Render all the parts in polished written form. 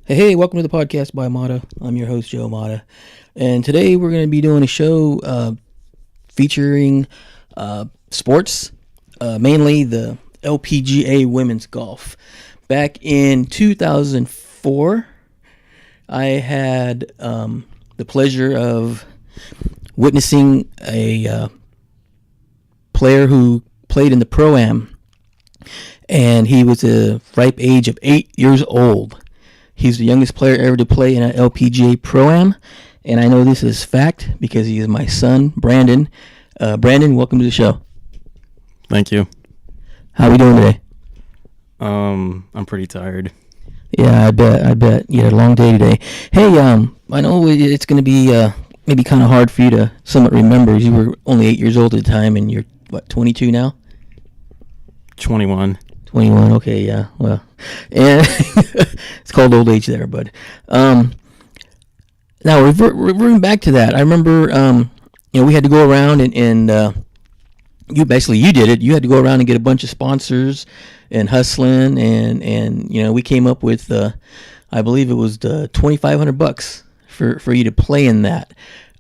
Hey, welcome to the podcast by Mata. I'm your host, Joe Mata. And today we're going to be doing a show featuring sports, mainly the LPGA women's golf. Back in 2004, I had the pleasure of witnessing a player who played in the Pro-Am, and he was a ripe age of 8 years old. He's the youngest player ever to play in an LPGA Pro-Am, and I know this is fact because he is my son, Brandon. Brandon, welcome to the show. Thank you. How are we doing today? I'm pretty tired. Yeah, I bet. You had a long day today. Hey, I know it's going to be maybe kind of hard for you to somewhat remember. You were only 8 years old at the time, and you're, 22 now? 21. 21, okay, yeah, well, and it's called old age there, bud. Now, reverting back to that, I remember, we had to go around and you did it. You had to go around and get a bunch of sponsors and hustling, and we came up with, I believe it was the $2,500 for you to play in that.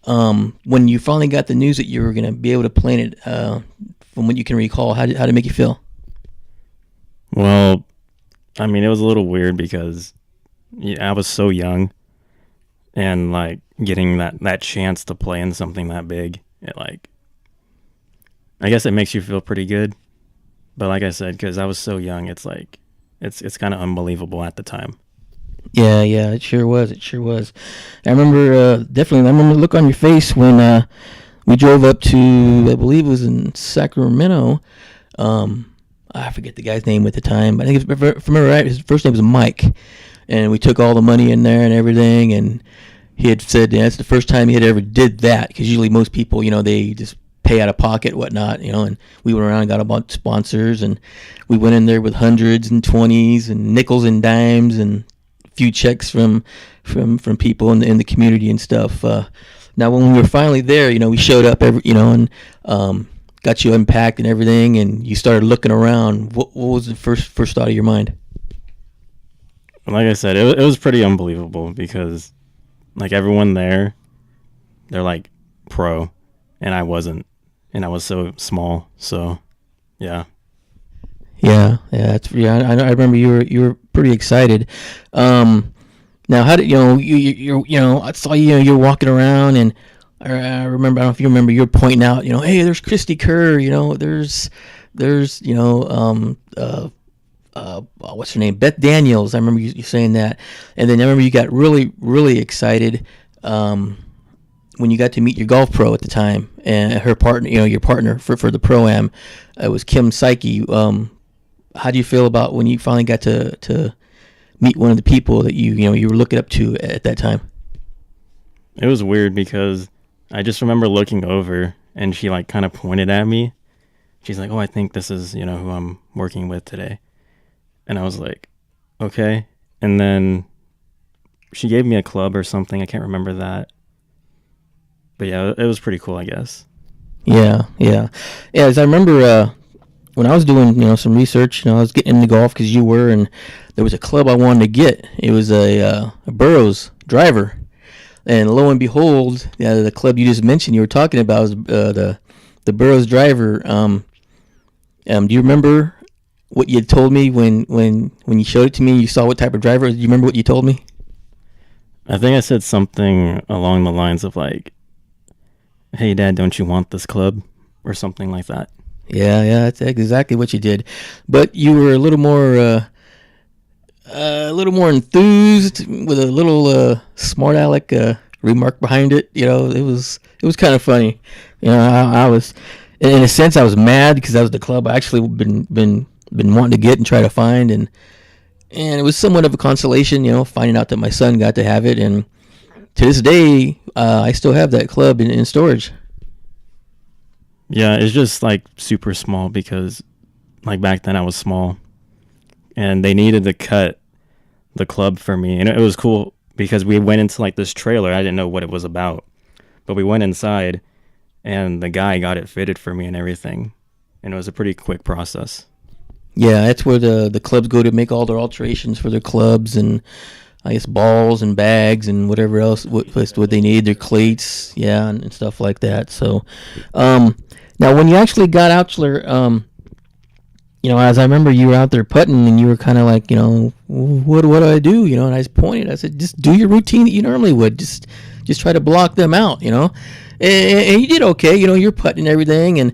When you finally got the news that you were going to be able to play in it, from what you can recall, how did it make you feel? Well, I mean, it was a little weird because I was so young, and like getting that chance to play in something that big, I guess it makes you feel pretty good. But like I said, because I was so young, it's kind of unbelievable at the time. Yeah, it sure was. I remember definitely. I remember the look on your face when we drove up to, I believe it was in Sacramento. I forget the guy's name at the time. I think, if I remember right, his first name was Mike, and we took all the money in there and everything. And he had said that's the first time he had ever did that, because usually most people, they just pay out of pocket, whatnot, and we went around and got a bunch of sponsors, and we went in there with hundreds and 20s and nickels and dimes and a few checks from people in the community and stuff. Now, when we were finally there, we showed up and got you unpacked and everything, and you started looking around. What was the first thought of your mind? Like I said, it was pretty unbelievable because, like, everyone there, they're like pro, and I wasn't, and I was so small. So, yeah. Yeah. I remember you were pretty excited. Now, how did I saw you're walking around, and I remember, I don't know if you remember, you're pointing out, hey, there's Christy Kerr, there's what's her name? Beth Daniels. I remember you saying that. And then I remember you got really, really excited when you got to meet your golf pro at the time, and her partner, your partner for the Pro-Am. It was Kim Psyche. How do you feel about when you finally got to meet one of the people that you were looking up to at that time? It was weird because I just remember looking over, and she like kind of pointed at me. She's like, "Oh, I think this is, who I'm working with today." And I was like, "Okay." And then she gave me a club or something. I can't remember that. But yeah, it was pretty cool, I guess. Yeah. As I remember, when I was doing, some research, I was getting into golf because you were, and there was a club I wanted to get. It was a Burroughs driver. And lo and behold, the club you just mentioned, you were talking about, was the Burroughs driver. Do you remember what you had told me when you showed it to me? You saw what type of driver? Do you remember what you told me? I think I said something along the lines of like, "Hey, Dad, don't you want this club?" or something like that. Yeah, that's exactly what you did. But you were a little more enthused with a little smart aleck remark behind it. It was kind of funny. I was, in a sense, I was mad because that was the club I actually been wanting to get and try to find, and it was somewhat of a consolation, finding out that my son got to have it, and to this day, I still have that club in storage. Yeah, it's just like super small because like back then I was small, and they needed to cut the club for me, and it was cool because we went into like this trailer. I didn't know what it was about, but we went inside, and the guy got it fitted for me and everything, and it was a pretty quick process. Yeah, that's where the clubs go to make all their alterations for their clubs, and I guess balls and bags and whatever else what they need, their cleats, yeah, and stuff like that. So, now when you actually got out there, as I remember, you were out there putting, and you were kind of like, what do I do? And I just pointed. I said, just do your routine that you normally would. Just try to block them out. And you did okay. You're putting and everything, and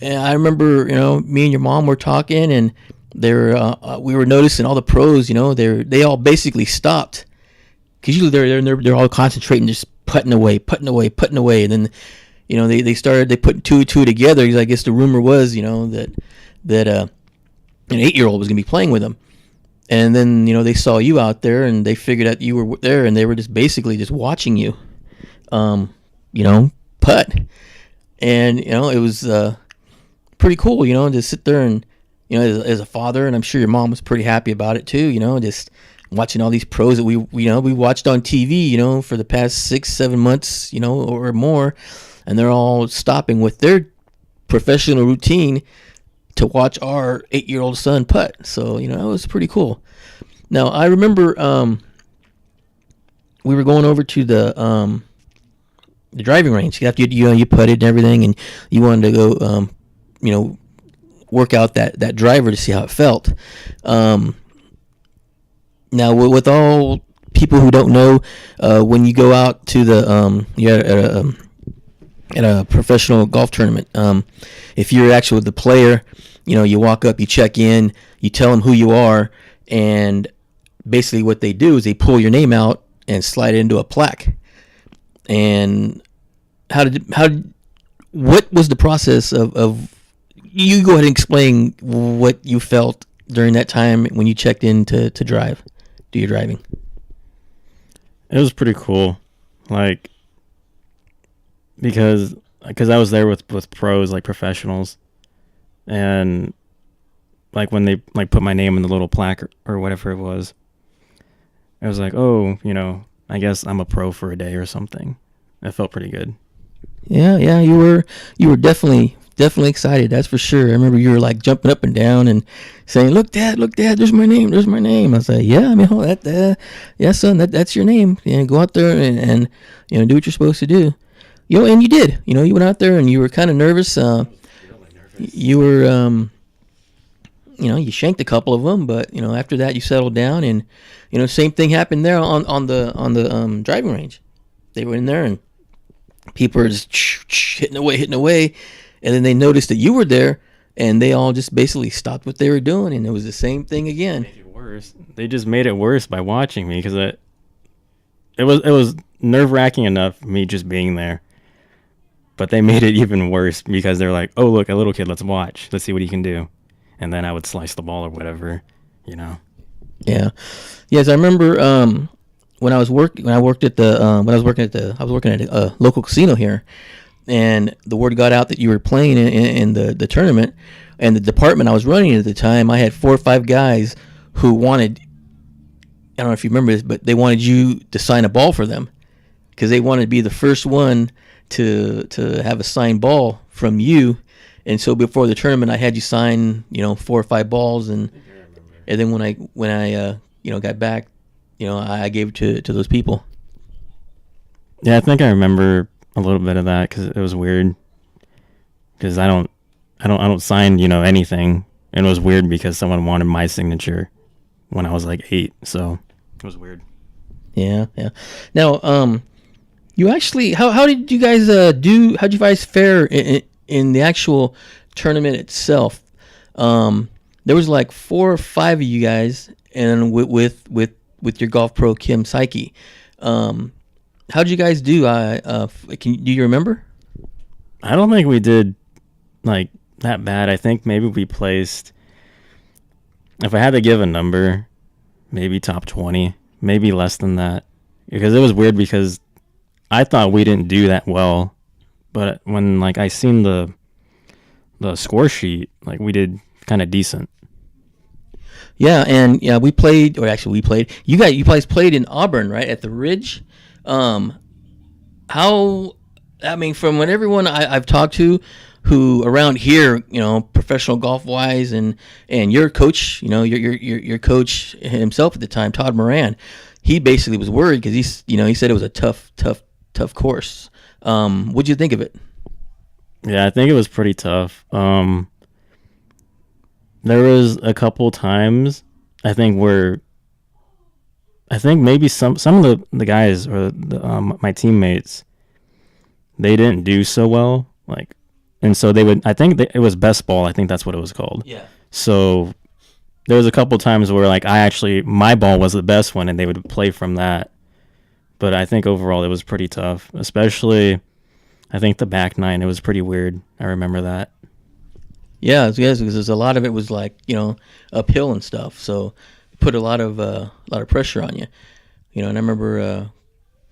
I remember, me and your mom were talking, and we were noticing all the pros. They all basically stopped because usually they're all concentrating, just putting away, and then they put two and two together. Because I guess the rumor was, that an 8-year-old was going to be playing with them. And then, they saw you out there, and they figured out you were there, and they were just basically just watching you, putt. And, it was pretty cool, to sit there and, as a father, and I'm sure your mom was pretty happy about it too, just watching all these pros that we watched on TV, for the past 6-7 months, or more, and they're all stopping with their professional routine to watch our 8-year-old son putt. So, it was pretty cool. Now, I remember we were going over to the driving range after you putted and everything, and you wanted to go, work out that driver to see how it felt. Now, with all people who don't know, when you go out to the at a professional golf tournament, if you're actually the player, you walk up, you check in, you tell them who you are, and basically what they do is they pull your name out and slide it into a plaque. And what was the process of you go ahead and explain what you felt during that time when you checked in to do your driving? It was pretty cool, like, because I was there with pros, like professionals, and like when they like put my name in the little plaque or whatever it was like, oh, I guess I'm a pro for a day or something. It felt pretty good. Yeah, you were definitely excited, that's for sure. I remember you were like jumping up and down and saying, look dad, there's my name. I was like, yeah, I mean, yeah, son, that's your name. Go out there and do what you're supposed to do. And you did. You went out there and you were kind of nervous. You were, you shanked a couple of them, but after that you settled down, and same thing happened there on the driving range. They were in there, and people were just hitting away, and then they noticed that you were there, and they all just basically stopped what they were doing, and it was the same thing again. Make it worse. They just made it worse by watching me, because it was nerve-wracking enough me just being there. But they made it even worse because they're like, oh, look, a little kid, let's watch. Let's see what he can do. And then I would slice the ball or whatever, Yeah. Yes, I remember when I was working at a local casino here, and the word got out that you were playing in the tournament, and the department I was running at the time, I had 4 or 5 guys who wanted, I don't know if you remember this, but they wanted you to sign a ball for them because they wanted to be the first one to have a signed ball from you. And so before the tournament, I had you sign 4 or 5 balls, and then when I got back, I gave it to those people. Yeah, I think I remember a little bit of that because it was weird. Because I don't sign anything, and it was weird because someone wanted my signature when I was like 8, so it was weird. Yeah. Now, you actually how did you guys do? How did you guys fare in the actual tournament itself? There was like 4 or 5 of you guys, and with your golf pro Kim Psyche. How did you guys do? Do you remember? I don't think we did like that bad. I think maybe we placed, if I had to give a number, maybe top 20, maybe less than that, because it was weird because I thought we didn't do that well, but when like I seen the score sheet, like we did kind of decent. Yeah, and we played. You guys played in Auburn, right, at the Ridge. How? I mean, from when everyone I've talked to who around here, professional golf wise, and your coach, your coach himself at the time, Todd Moran, he basically was worried because he said it was a tough course. What'd you think of it? Yeah, I think it was pretty tough. There was a couple times I think maybe some of the guys or my teammates, they didn't do so well, like, and so they would. I think it was best ball. I think that's what it was called. Yeah. So there was a couple times where like my ball was the best one, and they would play from that. But I think overall it was pretty tough, especially I think the back nine. It was pretty weird. I remember that. Yeah, because a lot of it was like uphill and stuff, so it put a lot of pressure on you. And I remember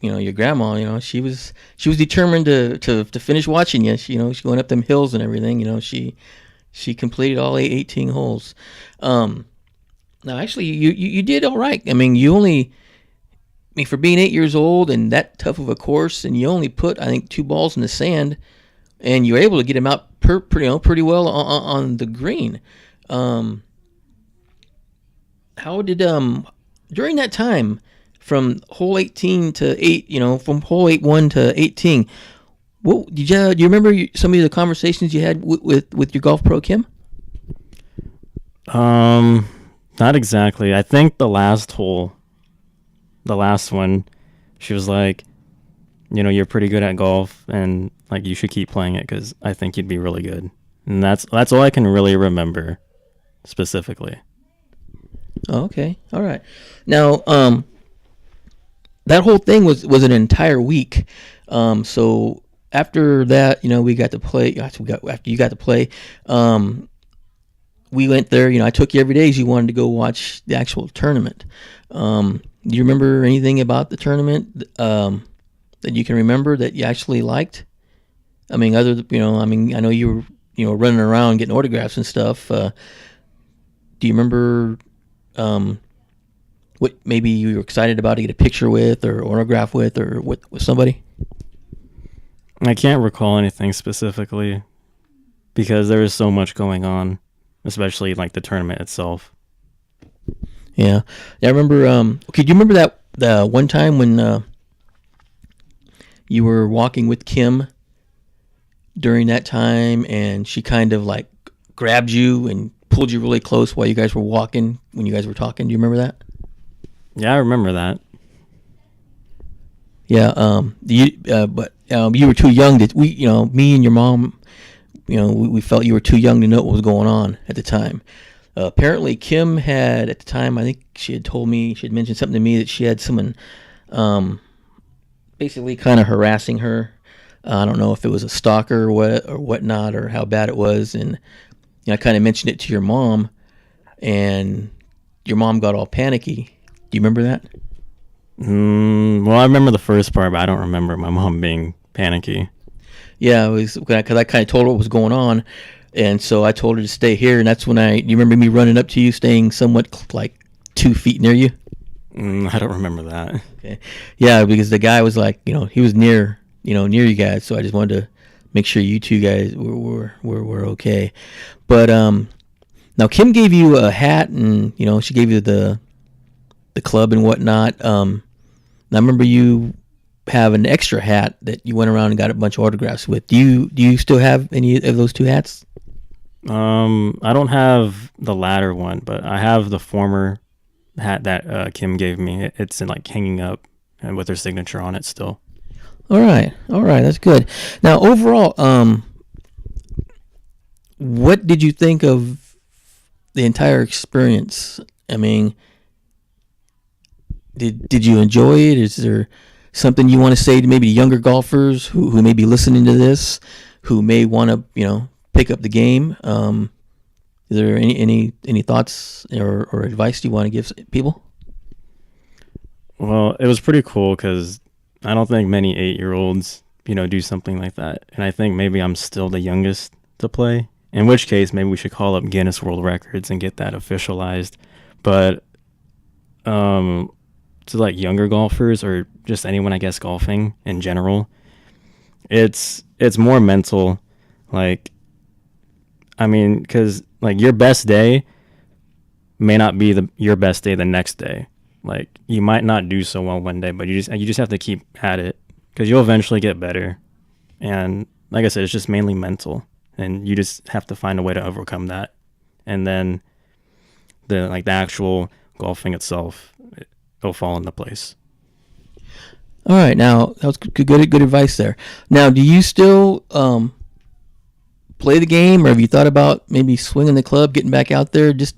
your grandma, she was determined to finish watching you. She's going up them hills and everything. She completed all 18 holes. Now actually you did all right. I mean, for being 8 years old and that tough of a course, and you only put I think 2 balls in the sand, and you were able to get him out pretty well on the green. How did during that time from hole 18 to 8, from hole 1 to 18, what do you remember some of the conversations you had with your golf pro Kim? Not exactly. I think the last one, she was like, you're pretty good at golf, and like you should keep playing it because I think you'd be really good. And that's all I can really remember specifically. Oh, okay, all right. Now, that whole thing was an entire week. So after that, we got to play. After you got to play, we went there. I took you every day as you wanted to go watch the actual tournament. Do you remember anything about the tournament that you can remember that you actually liked? I mean, I know you were, running around getting autographs and stuff. Do you remember what maybe you were excited about to get a picture with or autograph with or with somebody? I can't recall anything specifically because there was so much going on, especially like the tournament itself. Yeah, I remember. Okay, do you remember that the one time when you were walking with Kim during that time, and she kind of like grabbed you and pulled you really close while you guys were walking when you guys were talking? Do you remember that? Yeah, I remember that. Yeah. But you were too young to me and your mom. We felt you were too young to know what was going on at the time. Apparently, Kim had at the time. I think she had mentioned something to me that she had someone, basically kind of harassing her. I don't know if it was a stalker or whatnot, or how bad it was. And I kind of mentioned it to your mom, and your mom got all panicky. Do you remember that? Well, I remember the first part, but I don't remember my mom being panicky. Yeah, it was because I kind of told her what was going on, and so I told her to stay here. And that's when you remember me running up to you, staying somewhat like 2 feet near you. I don't remember that. Okay, yeah, because the guy was like, he was near you guys, so I just wanted to make sure you two guys were okay. But now Kim gave you a hat, and she gave you the club and whatnot. I remember you have an extra hat that you went around and got a bunch of autographs with. Do you still have any of those 2 hats? I don't have the latter one, but I have the former hat that Kim gave me. It's like hanging up and with her signature on it still. All right, that's good. Now, overall, what did you think of the entire experience? I mean, did you enjoy it? Is there something you want to say to maybe younger golfers who may be listening to this, who may want to pick up the game? Is there any thoughts or advice you want to give people? Well, it was pretty cool because I don't think many 8-year-olds do something like that, and I think maybe I'm still the youngest to play. In which case, maybe we should call up Guinness World Records and get that officialized. But to like younger golfers or just anyone, I guess, golfing in general, it's more mental. Like I mean, because like your best day may not be your best day the next day. Like you might not do so well one day, but you just have to keep at it because you'll eventually get better. And like I said, it's just mainly mental, and you just have to find a way to overcome that. And then the actual golfing itself, it'll fall into place. All right, now that was good advice there. Now, do you still play the game, or have you thought about maybe swinging the club, getting back out there, just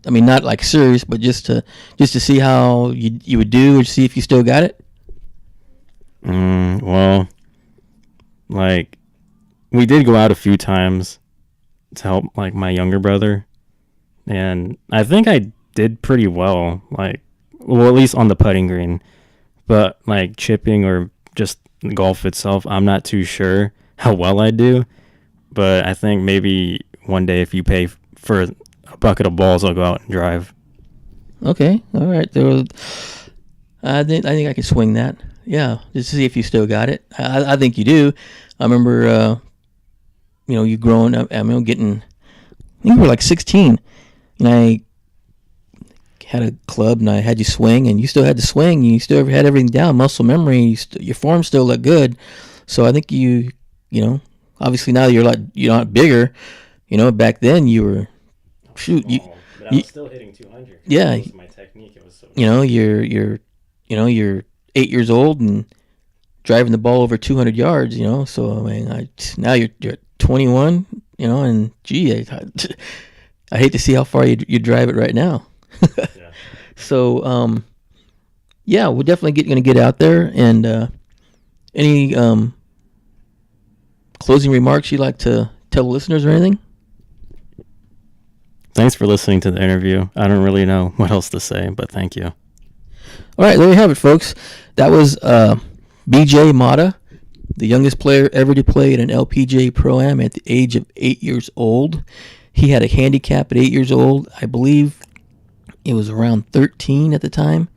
I mean, not like serious, but just to see how you would do, or see if you still got it? Well, like we did go out a few times to help like my younger brother, and I think I did pretty well. Like, well, at least on the putting green, but like chipping or just golf itself, I'm not too sure how well I do. But I think maybe one day if you pay for a bucket of balls, I'll go out and drive. Okay, all right. I think I could swing that. Yeah, just to see if you still got it. I think you do. I remember, you growing up. I mean, I think you were like 16, and I had a club, and I had you swing, and you still had to swing. You still had everything down, muscle memory. Your form still looked good. So I think you obviously now you're not bigger. Back then you were But I was still hitting 200. Yeah, That was my technique. It was so. You're 8 years old and driving the ball over 200 yards. So I mean, now you're at 21. And gee, I hate to see how far you drive it right now. Yeah. So yeah, we're definitely going to get out there. And any closing remarks you'd like to tell the listeners or anything? Thanks for listening to the interview. I don't really know what else to say, but thank you. All right, there you have it, folks. That was BJ Mata, the youngest player ever to play at an LPGA Pro-Am at the age of 8 years old. He had a handicap at 8 years old. I believe it was around 13 at the time.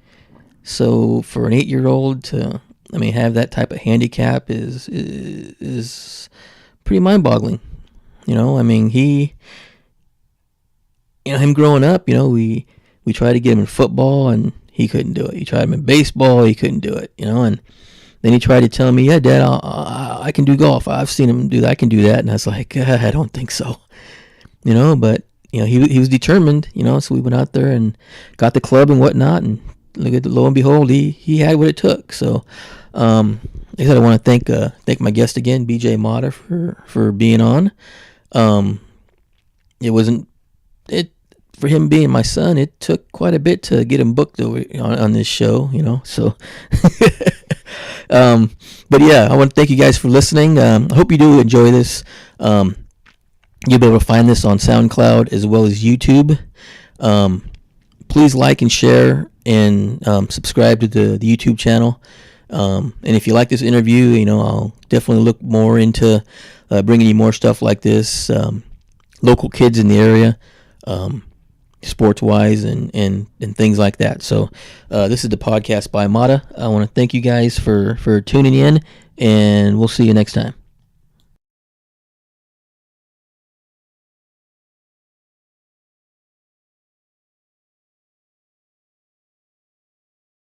So for an 8-year-old to, have that type of handicap is pretty mind-boggling. Him growing up, we tried to get him in football and he couldn't do it. You tried him in baseball, he couldn't do it. And then he tried to tell me, "Yeah, Dad, I can do golf. I've seen him do that. I can do that." And I was like, "I don't think so." But he was determined. So we went out there and got the club and whatnot, and lo and behold, he had what it took. So, like I said, I want to thank my guest again, BJ Mata, for being on. For him being my son, it took quite a bit to get him booked on this show, so. But yeah, I want to thank you guys for listening. I hope you do enjoy this. You'll be able to find this on SoundCloud as well as YouTube. Please like and share and subscribe to the YouTube channel. And if you like this interview, I'll definitely look more into bringing you more stuff like this. Local kids in the area. Sports-wise and things like that. So this is the podcast by Mata. I want to thank you guys for tuning in, and we'll see you next time.